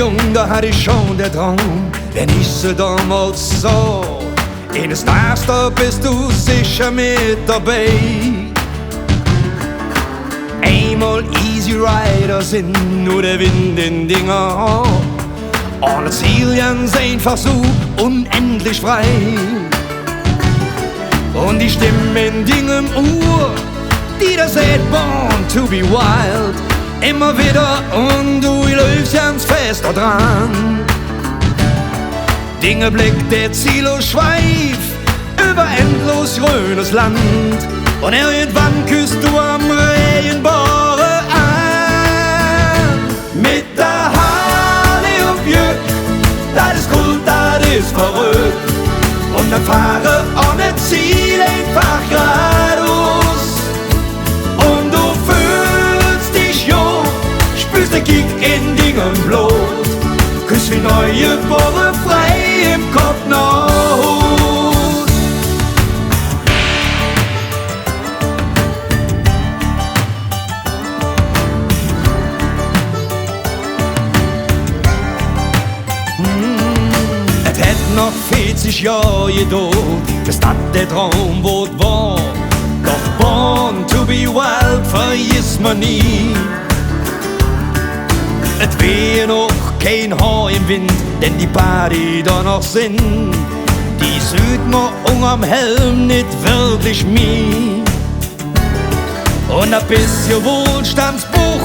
jung, da hatte ich schon der Traum, wenn ich sie damals sah. Eines Tages, da bist du sicher mit dabei. Einmal Easy Rider sind nur der Wind in Dinger. Ohne Ziel ganz einfach so unendlich frei. Und die Stimme in Dingen Uhr, die da sagt born to be wild. Immer wieder und du läufst ganz fest da dran. Dinge blickt der ziellos Schweif über endlos grünes Land. Und irgendwann küsst du am Regenbogen an. Mit der Harley auf Jück, das ist cool, das ist verrückt. Und dann fahre ohne Ziel einfach geradeaus. Und du fühlst dich jung, spürst den Kick in Dingen Blut. Küss wie neue Bohre frei im Kopf noch. Es hätt noch 40 Jahre gedauert, bis das der Traum wird wahr. Doch born to be wild vergisst man nie. Es wehe noch kein Haar im Wind, denn die Party da noch sind, die süd mir unterm Helm nicht wirklich mir. Und ein bisschen Wohlstandsbuch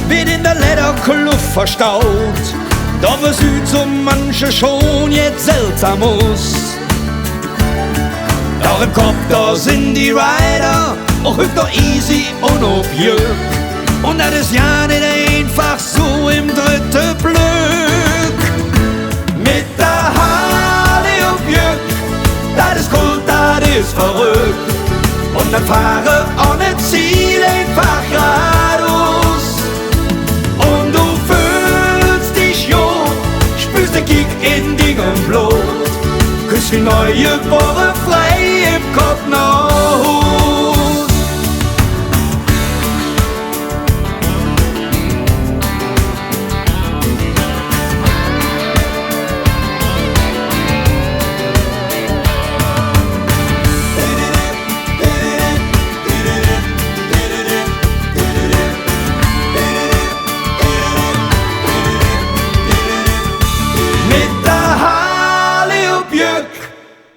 wird in der Lederkluft verstaut. Doch es sieht so manche schon jetzt seltsam aus. Doch im Kopf da sind die Rider, auch hübsch easy und auf Jück. Und das ist ja nicht einfach so im dritten Glück. Mit der Harley auf Jück, das ist cool, das ist verrückt. Und dann fahre ohne Ziel einfach geradeaus. Und du fühlst dich jung, spürst den Kick in Dingen Blut. Küss wie neue Bohre frei im Kopf noch.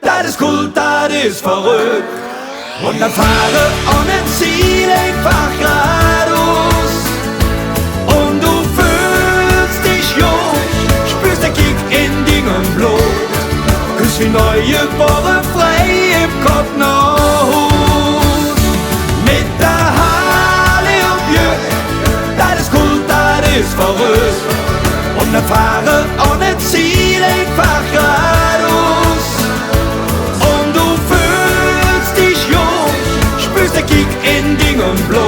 Das ist cool, das ist verrückt. Und dann fahre ohne Ziel einfach geradeaus. Und du fühlst dich jung, spürst den Kick in Dingen Blut. Küss wie neue Bohre frei im Kopf noch. Mit der Harley auf Jück, das ist cool, das ist verrückt. Und dann fahre ohne Ziel einfach geradeaus. Kick in Dingen Blut,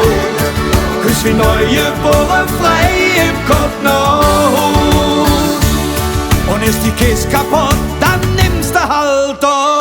küss wie neue Bohre frei im Kopf noch. Und ist die Kiste kaputt, dann nimmst du halt doch.